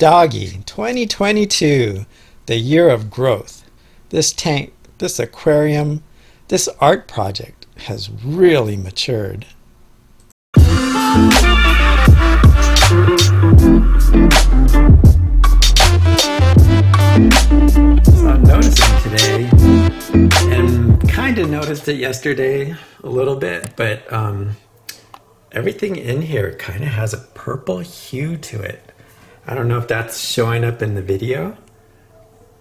Doggy 2022, the year of growth. This tank, this aquarium, this art project has really matured. So I'm noticing today, and kind of noticed it yesterday a little bit, but everything in here kind of has a purple hue to it. I don't know if that's showing up in the video,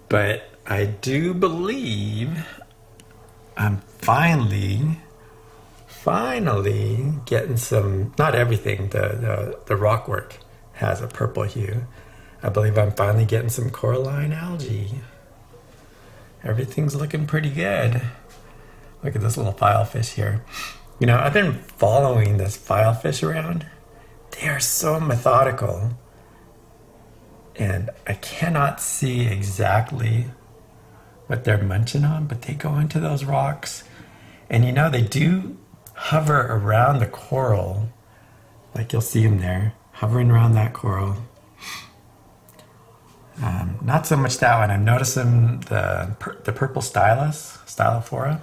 but I do believe I'm finally getting some, not everything, the rock work has a purple hue. I believe I'm finally getting some coralline algae. Everything's looking pretty good. Look at this little filefish here. You know, I've been following this filefish around. They are so methodical. And I cannot see exactly what they're munching on, but they go into those rocks. And you know, they do hover around the coral. Like you'll see them there, hovering around that coral. Not so much that one. I'm noticing the purple stylophora.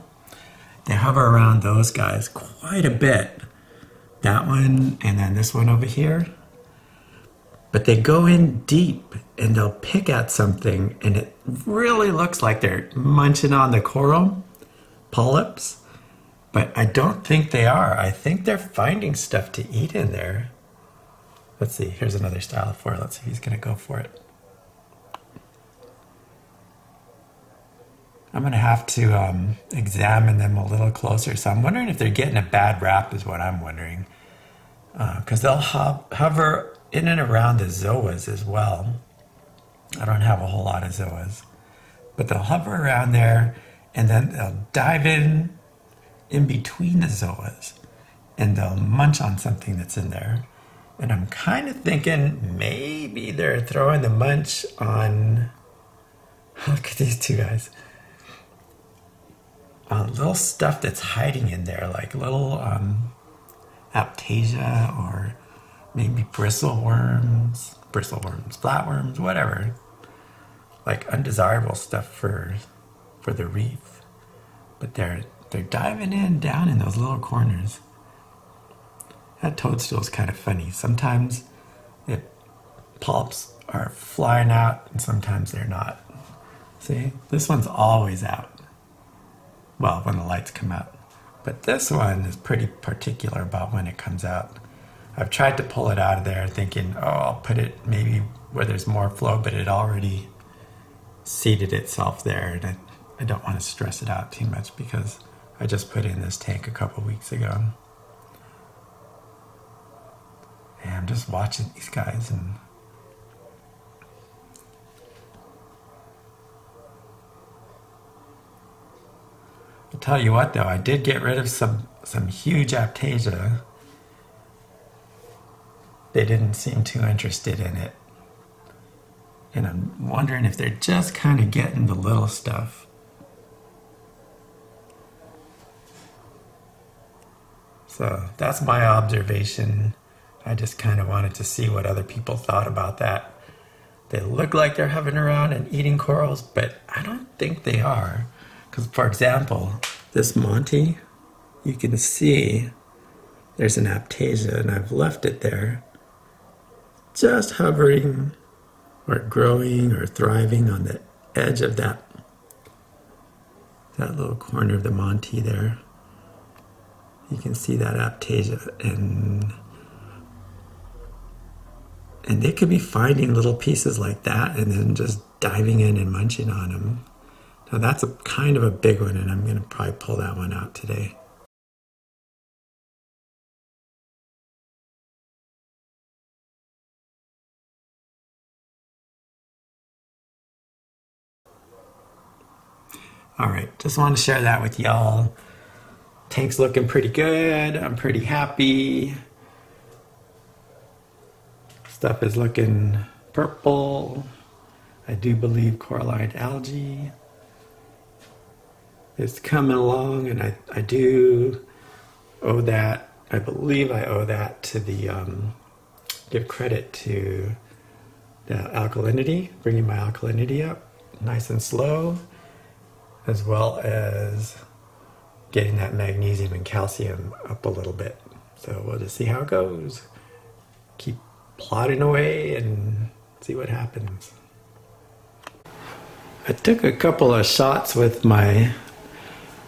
They hover around those guys quite a bit. That one, and then this one over here. But they go in deep and they'll pick at something, and it really looks like they're munching on the coral polyps. But I don't think they are. I think they're finding stuff to eat in there. Let's see, here's another stylophora. Let's see if he's gonna go for it. I'm gonna have to examine them a little closer. So I'm wondering if they're getting a bad rap is what I'm wondering. Because they'll hover in and around the zoas as well. I don't have a whole lot of zoas. But they'll hover around there, and then they'll dive in between the zoas, and they'll munch on something that's in there. And I'm kind of thinking maybe they're throwing the munch on, look at these two guys, little stuff that's hiding in there, like little F-Aiptasia, or maybe bristleworms, flatworms, whatever. Like undesirable stuff for the reef. But they're diving in down in those little corners. That toadstool is kind of funny. Sometimes polyps are flying out, and sometimes they're not. See, this one's always out. Well, when the lights come out. But this one is pretty particular about when it comes out. I've tried to pull it out of there thinking, oh, I'll put it maybe where there's more flow, but it already seated itself there, and I don't want to stress it out too much because I just put it in this tank a couple weeks ago. And I'm just watching these guys, and I'll tell you what though, I did get rid of some huge F-Aiptasia. They didn't seem too interested in it. And I'm wondering if they're just kind of getting the little stuff. So that's my observation. I just kind of wanted to see what other people thought about that. They look like they're hovering around and eating corals, but I don't think they are. Because, for example, this Monty, you can see there's an F-Aiptasia, and I've left it there, just hovering or growing or thriving on the edge of that little corner of the Monty there. You can see that F-Aiptasia, and they could be finding little pieces like that and then just diving in and munching on them. Now that's a kind of a big one, and I'm going to probably pull that one out today. All right, just wanted to share that with y'all. Tank's looking pretty good. I'm pretty happy. Stuff is looking purple. I do believe coralline algae is coming along, and I do owe that, I believe I owe that to the, give credit to alkalinity, bringing my alkalinity up nice and slow, as well as getting that magnesium and calcium up a little bit. So we'll just see how it goes. Keep plodding away and see what happens. I took a couple of shots with my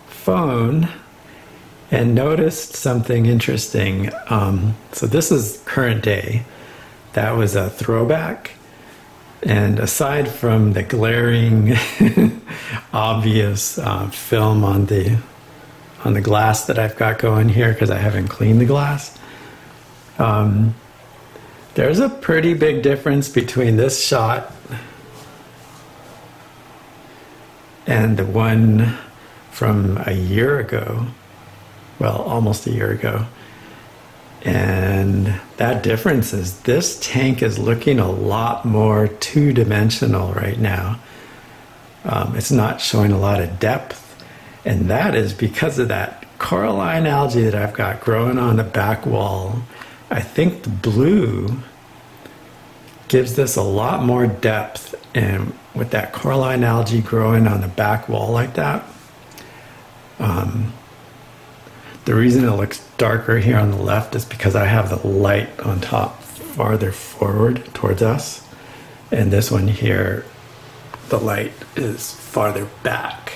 phone and noticed something interesting. So this is current day. That was a throwback. And aside from the glaring, obvious film on the glass that I've got going here, because I haven't cleaned the glass, there's a pretty big difference between this shot and the one from a year ago. Well, almost a year ago. And that difference is this tank is looking a lot more two-dimensional right now. It's not showing a lot of depth, and that is because of that coralline algae that I've got growing on the back wall. I think the blue gives this a lot more depth, and with that coralline algae growing on the back wall like that, the reason it looks darker here on the left is because I have the light on top farther forward towards us, and this one here, the light is farther back,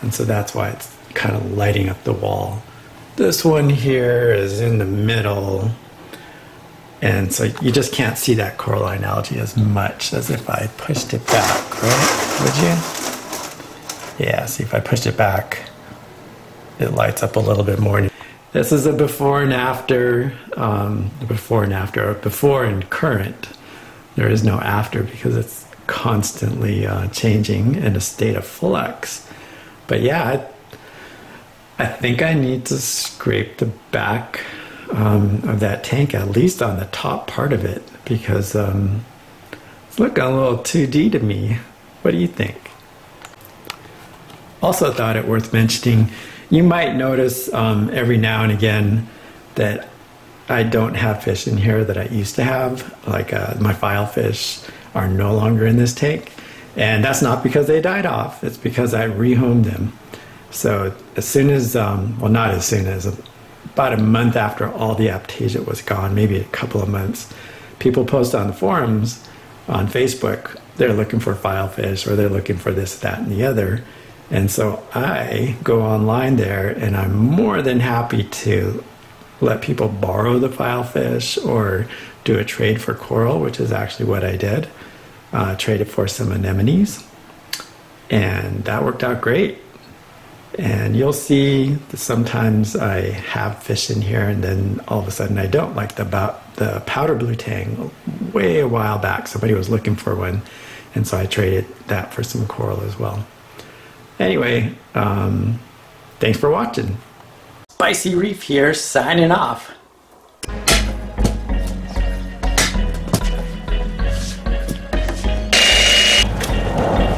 and so that's why it's kind of lighting up the wall. This one here is in the middle, and so you just can't see that coralline algae as much as if I pushed it back, right? Would you? Yeah, see, if I pushed it back, it lights up a little bit more. This is a before and after, before and current. There is no after because it's constantly changing in a state of flux. But yeah, I think I need to scrape the back of that tank, at least on the top part of it, because it's looking a little 2D to me. What do you think? Also thought it worth mentioning, you might notice every now and again that I don't have fish in here that I used to have. Like my filefish are no longer in this tank. And that's not because they died off. It's because I rehomed them. So as soon as, well, not as soon as, about a month after all the Aiptasia was gone, maybe a couple of months, people post on the forums on Facebook, they're looking for filefish or they're looking for this, that, and the other. And so I go online there and I'm more than happy to let people borrow the filefish or do a trade for coral, which is actually what I did. Traded for some anemones, and that worked out great. And you'll see that sometimes I have fish in here and then all of a sudden I don't, like the powder blue tang way a while back. Somebody was looking for one, and so I traded that for some coral as well. Anyway, thanks for watching. Spicy Reef here, signing off.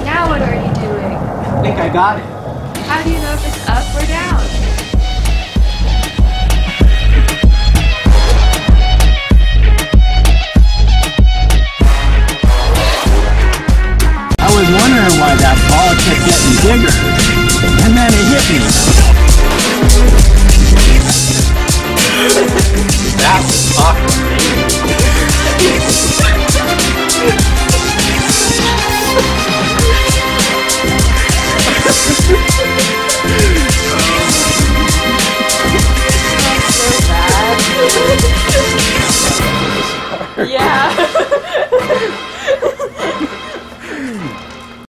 Now what are you doing? I think I got it. How do you know if it's up or down? I was wondering why that ball kept getting bigger, and then it hit me. That was awkward. So bad. Yeah.